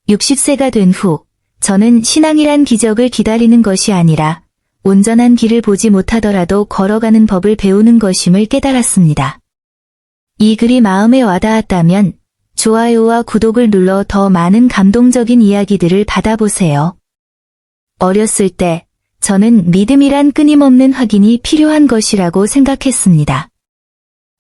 60세가 된 후 저는 신앙이란 기적을 기다리는 것이 아니라 온전한 길을 보지 못하더라도 걸어가는 법을 배우는 것임을 깨달았습니다. 이 글이 마음에 와닿았다면 좋아요와 구독을 눌러 더 많은 감동적인 이야기들을 받아보세요. 어렸을 때 저는 믿음이란 끊임없는 확인이 필요한 것이라고 생각했습니다.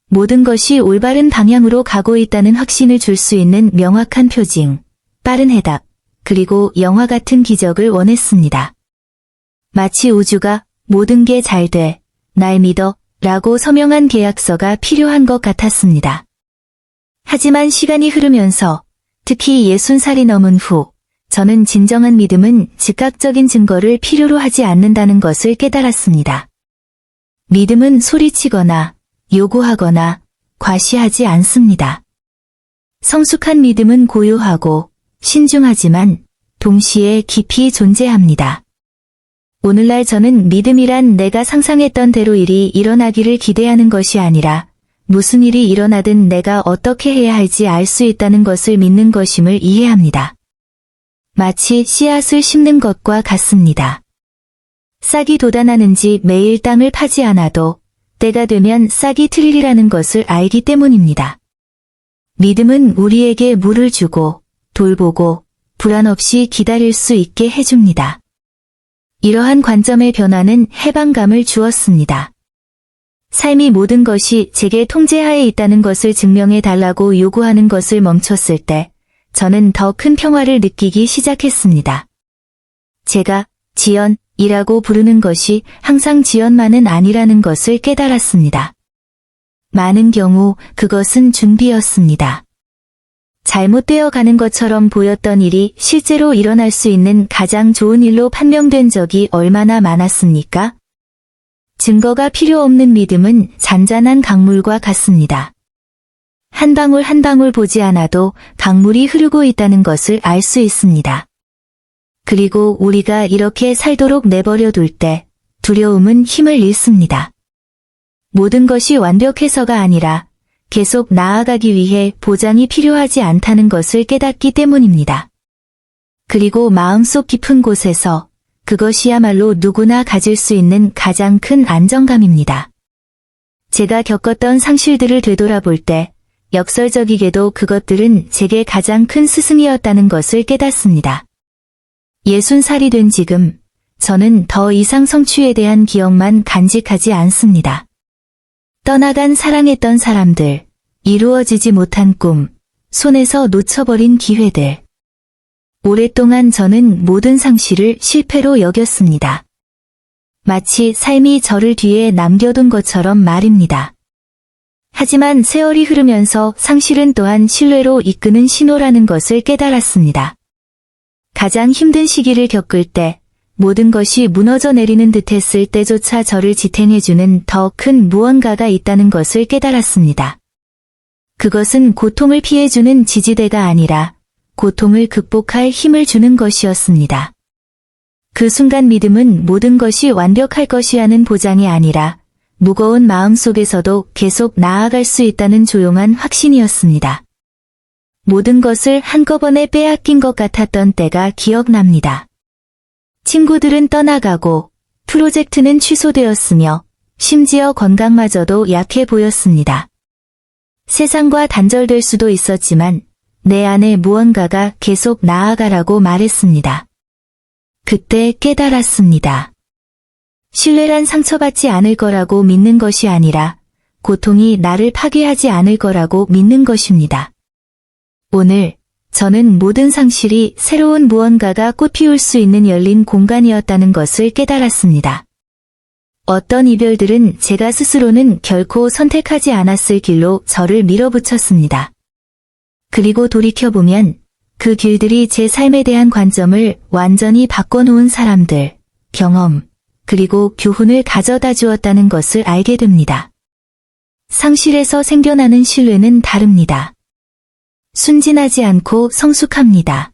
모든 것이 올바른 방향으로 가고 있다는 확신을 줄 수 있는 명확한 표징, 빠른 해답, 그리고 영화 같은 기적을 원했습니다. 마치 우주가 모든 게 잘 돼, 날 믿어 라고 서명한 계약서가 필요한 것 같았습니다. 하지만 시간이 흐르면서 특히 60살이 넘은 후 저는 진정한 믿음은 즉각적인 증거를 필요로 하지 않는다는 것을 깨달았습니다. 믿음은 소리치거나 요구하거나 과시하지 않습니다. 성숙한 믿음은 고요하고 신중하지만 동시에 깊이 존재합니다. 오늘날 저는 믿음이란 내가 상상했던 대로 일이 일어나기를 기대하는 것이 아니라 무슨 일이 일어나든 내가 어떻게 해야 할지 알 수 있다는 것을 믿는 것임을 이해합니다. 마치 씨앗을 심는 것과 같습니다. 싹이 돋아나는지 매일 땅을 파지 않아도 때가 되면 싹이 트리리라는 것을 알기 때문입니다. 믿음은 우리에게 물을 주고 돌보고 불안 없이 기다릴 수 있게 해줍니다. 이러한 관점의 변화는 해방감을 주었습니다. 삶이 모든 것이 제게 통제하에 있다는 것을 증명해 달라고 요구하는 것을 멈췄을 때 저는 더 큰 평화를 느끼기 시작했습니다. 제가 지연이라고 부르는 것이 항상 지연만은 아니라는 것을 깨달았습니다. 많은 경우 그것은 준비였습니다. 잘못되어 가는 것처럼 보였던 일이 실제로 일어날 수 있는 가장 좋은 일로 판명된 적이 얼마나 많았습니까? 증거가 필요 없는 믿음은 잔잔한 강물과 같습니다. 한 방울 한 방울 보지 않아도 강물이 흐르고 있다는 것을 알 수 있습니다. 그리고 우리가 이렇게 살도록 내버려 둘 때 두려움은 힘을 잃습니다. 모든 것이 완벽해서가 아니라 계속 나아가기 위해 보장이 필요하지 않다는 것을 깨닫기 때문입니다. 그리고 마음속 깊은 곳에서 그것이야말로 누구나 가질 수 있는 가장 큰 안정감입니다. 제가 겪었던 상실들을 되돌아볼 때 역설적이게도 그것들은 제게 가장 큰 스승이었다는 것을 깨닫습니다. 60살이 된 지금 저는 더 이상 성취에 대한 기억만 간직하지 않습니다. 떠나간 사랑했던 사람들, 이루어지지 못한 꿈, 손에서 놓쳐버린 기회들. 오랫동안 저는 모든 상실을 실패로 여겼습니다. 마치 삶이 저를 뒤에 남겨둔 것처럼 말입니다. 하지만 세월이 흐르면서 상실은 또한 신뢰로 이끄는 신호라는 것을 깨달았습니다. 가장 힘든 시기를 겪을 때, 모든 것이 무너져 내리는 듯했을 때조차 저를 지탱해주는 더 큰 무언가가 있다는 것을 깨달았습니다. 그것은 고통을 피해주는 지지대가 아니라 고통을 극복할 힘을 주는 것이었습니다. 그 순간 믿음은 모든 것이 완벽할 것이라는 보장이 아니라 무거운 마음 속에서도 계속 나아갈 수 있다는 조용한 확신이었습니다. 모든 것을 한꺼번에 빼앗긴 것 같았던 때가 기억납니다. 친구들은 떠나가고 프로젝트는 취소되었으며 심지어 건강마저도 약해 보였습니다. 세상과 단절될 수도 있었지만 내 안에 무언가가 계속 나아가라고 말했습니다. 그때 깨달았습니다. 신뢰란 상처받지 않을 거라고 믿는 것이 아니라 고통이 나를 파괴하지 않을 거라고 믿는 것입니다. 오늘 저는 모든 상실이 새로운 무언가가 꽃피울 수 있는 열린 공간이었다는 것을 깨달았습니다. 어떤 이별들은 제가 스스로는 결코 선택하지 않았을 길로 저를 밀어붙였습니다. 그리고 돌이켜보면 그 길들이 제 삶에 대한 관점을 완전히 바꿔놓은 사람들, 경험, 그리고 교훈을 가져다 주었다는 것을 알게 됩니다. 상실에서 생겨나는 신뢰는 다릅니다. 순진하지 않고 성숙합니다.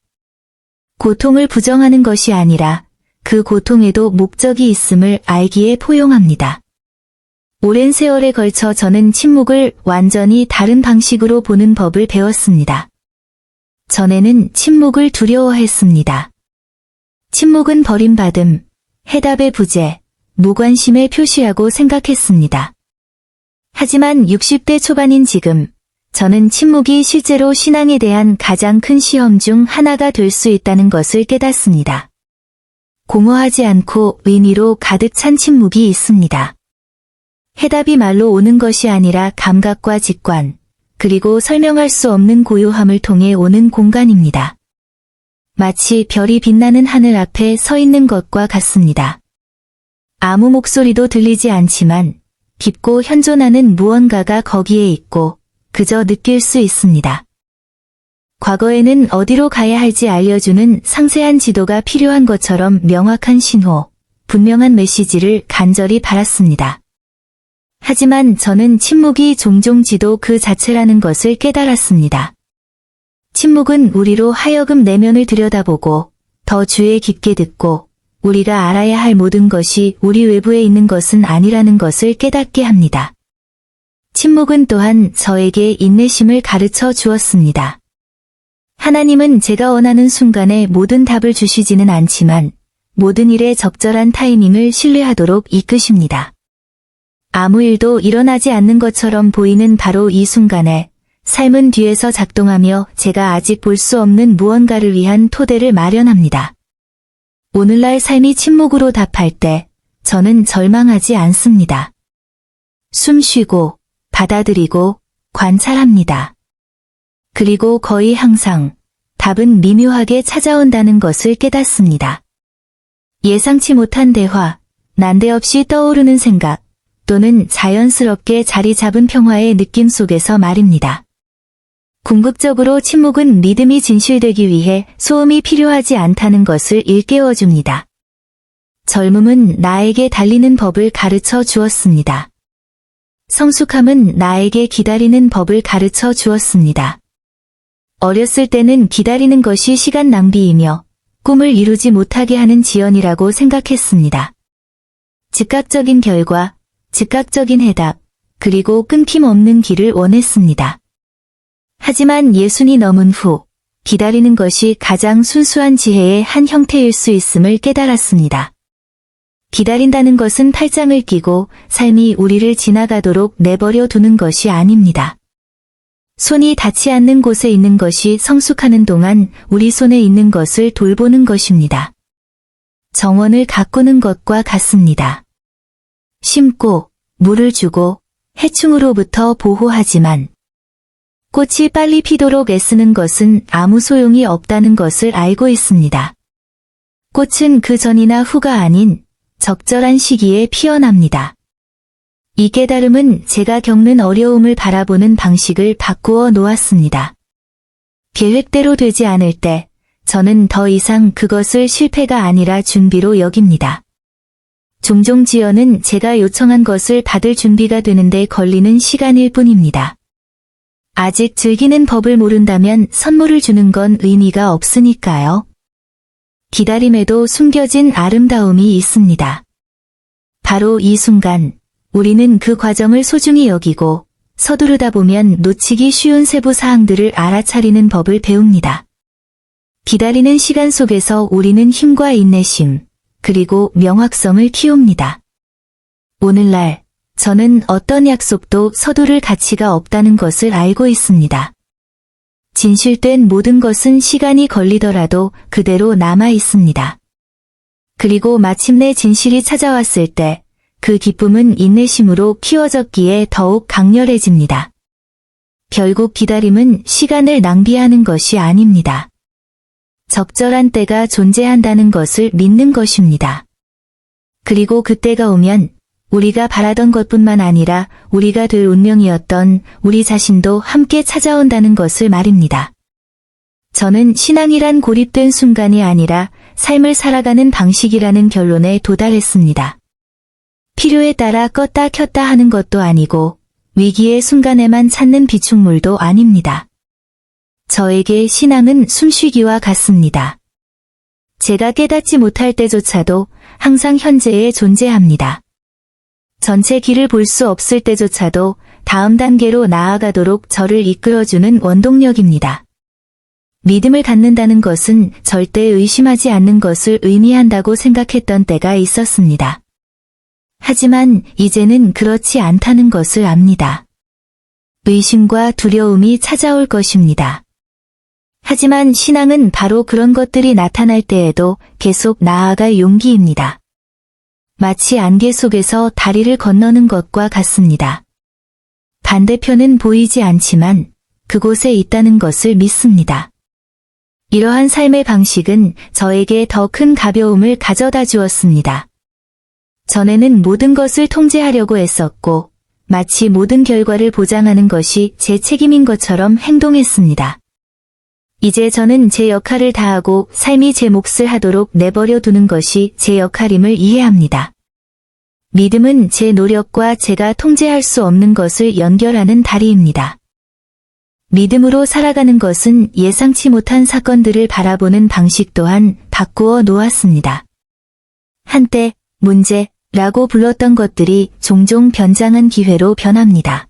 고통을 부정하는 것이 아니라 그 고통에도 목적이 있음을 알기에 포용합니다. 오랜 세월에 걸쳐 저는 침묵을 완전히 다른 방식으로 보는 법을 배웠습니다. 전에는 침묵을 두려워했습니다. 침묵은 버림받음, 해답의 부재, 무관심의 표시라고 생각했습니다. 하지만 60대 초반인 지금, 저는 침묵이 실제로 신앙에 대한 가장 큰 시험 중 하나가 될 수 있다는 것을 깨닫습니다. 공허하지 않고 의미로 가득 찬 침묵이 있습니다. 해답이 말로 오는 것이 아니라 감각과 직관, 그리고 설명할 수 없는 고요함을 통해 오는 공간입니다. 마치 별이 빛나는 하늘 앞에 서 있는 것과 같습니다. 아무 목소리도 들리지 않지만 깊고 현존하는 무언가가 거기에 있고 그저 느낄 수 있습니다. 과거에는 어디로 가야 할지 알려주는 상세한 지도가 필요한 것처럼 명확한 신호, 분명한 메시지를 간절히 바랐습니다. 하지만 저는 침묵이 종종 지도 그 자체라는 것을 깨달았습니다. 침묵은 우리로 하여금 내면을 들여다보고 더 주의 깊게 듣고 우리가 알아야 할 모든 것이 우리 외부에 있는 것은 아니라는 것을 깨닫게 합니다. 침묵은 또한 저에게 인내심을 가르쳐 주었습니다. 하나님은 제가 원하는 순간에 모든 답을 주시지는 않지만 모든 일에 적절한 타이밍을 신뢰하도록 이끄십니다. 아무 일도 일어나지 않는 것처럼 보이는 바로 이 순간에 삶은 뒤에서 작동하며 제가 아직 볼 수 없는 무언가를 위한 토대를 마련합니다. 오늘날 삶이 침묵으로 답할 때 저는 절망하지 않습니다. 숨 쉬고 받아들이고 관찰합니다. 그리고 거의 항상 답은 미묘하게 찾아온다는 것을 깨닫습니다. 예상치 못한 대화, 난데없이 떠오르는 생각, 또는 자연스럽게 자리 잡은 평화의 느낌 속에서 말입니다. 궁극적으로 침묵은 믿음이 진실되기 위해 소음이 필요하지 않다는 것을 일깨워줍니다. 젊음은 나에게 달리는 법을 가르쳐 주었습니다. 성숙함은 나에게 기다리는 법을 가르쳐 주었습니다. 어렸을 때는 기다리는 것이 시간 낭비이며 꿈을 이루지 못하게 하는 지연이라고 생각했습니다. 즉각적인 결과, 즉각적인 해답, 그리고 끊김없는 길을 원했습니다. 하지만 예순이 넘은 후, 기다리는 것이 가장 순수한 지혜의 한 형태일 수 있음을 깨달았습니다. 기다린다는 것은 팔짱을 끼고 삶이 우리를 지나가도록 내버려 두는 것이 아닙니다. 손이 닿지 않는 곳에 있는 것이 성숙하는 동안 우리 손에 있는 것을 돌보는 것입니다. 정원을 가꾸는 것과 같습니다. 심고, 물을 주고, 해충으로부터 보호하지만 꽃이 빨리 피도록 애쓰는 것은 아무 소용이 없다는 것을 알고 있습니다. 꽃은 그 전이나 후가 아닌 적절한 시기에 피어납니다. 이 깨달음은 제가 겪는 어려움을 바라보는 방식을 바꾸어 놓았습니다. 계획대로 되지 않을 때 저는 더 이상 그것을 실패가 아니라 준비로 여깁니다. 종종 지연은 제가 요청한 것을 받을 준비가 되는데 걸리는 시간일 뿐입니다. 아직 즐기는 법을 모른다면 선물을 주는 건 의미가 없으니까요. 기다림에도 숨겨진 아름다움이 있습니다. 바로 이 순간, 우리는 그 과정을 소중히 여기고 서두르다 보면 놓치기 쉬운 세부 사항들을 알아차리는 법을 배웁니다. 기다리는 시간 속에서 우리는 힘과 인내심, 그리고 명확성을 키웁니다. 오늘날, 저는 어떤 약속도 서두를 가치가 없다는 것을 알고 있습니다. 진실된 모든 것은 시간이 걸리더라도 그대로 남아 있습니다. 그리고 마침내 진실이 찾아왔을 때 그 기쁨은 인내심으로 키워졌기에 더욱 강렬해집니다. 결국 기다림은 시간을 낭비하는 것이 아닙니다. 적절한 때가 존재한다는 것을 믿는 것입니다. 그리고 그때가 오면 우리가 바라던 것뿐만 아니라 우리가 될 운명이었던 우리 자신도 함께 찾아온다는 것을 말입니다. 저는 신앙이란 고립된 순간이 아니라 삶을 살아가는 방식이라는 결론에 도달했습니다. 필요에 따라 껐다 켰다 하는 것도 아니고 위기의 순간에만 찾는 비축물도 아닙니다. 저에게 신앙은 숨쉬기와 같습니다. 제가 깨닫지 못할 때조차도 항상 현재에 존재합니다. 전체 길을 볼 수 없을 때조차도 다음 단계로 나아가도록 저를 이끌어주는 원동력입니다. 믿음을 갖는다는 것은 절대 의심하지 않는 것을 의미한다고 생각했던 때가 있었습니다. 하지만 이제는 그렇지 않다는 것을 압니다. 의심과 두려움이 찾아올 것입니다. 하지만 신앙은 바로 그런 것들이 나타날 때에도 계속 나아갈 용기입니다. 마치 안개 속에서 다리를 건너는 것과 같습니다. 반대편은 보이지 않지만 그곳에 있다는 것을 믿습니다. 이러한 삶의 방식은 저에게 더 큰 가벼움을 가져다 주었습니다. 전에는 모든 것을 통제하려고 애썼고 마치 모든 결과를 보장하는 것이 제 책임인 것처럼 행동했습니다. 이제 저는 제 역할을 다하고 삶이 제 몫을 하도록 내버려 두는 것이 제 역할임을 이해합니다. 믿음은 제 노력과 제가 통제할 수 없는 것을 연결하는 다리입니다. 믿음으로 살아가는 것은 예상치 못한 사건들을 바라보는 방식 또한 바꾸어 놓았습니다. 한때 문제라고 불렀던 것들이 종종 변장한 기회로 변합니다.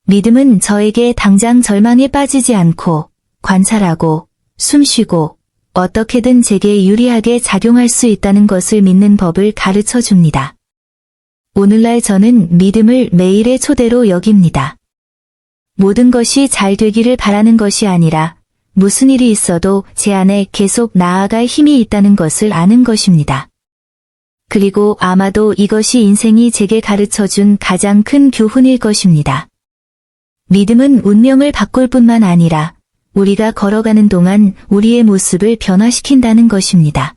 믿음은 저에게 당장 절망에 빠지지 않고 관찰하고 숨쉬고 어떻게든 제게 유리하게 작용할 수 있다는 것을 믿는 법을 가르쳐 줍니다. 오늘날 저는 믿음을 매일의 초대로 여깁니다. 모든 것이 잘 되기를 바라는 것이 아니라 무슨 일이 있어도 제 안에 계속 나아갈 힘이 있다는 것을 아는 것입니다. 그리고 아마도 이것이 인생이 제게 가르쳐준 가장 큰 교훈일 것입니다. 믿음은 운명을 바꿀 뿐만 아니라 우리가 걸어가는 동안 우리의 모습을 변화시킨다는 것입니다.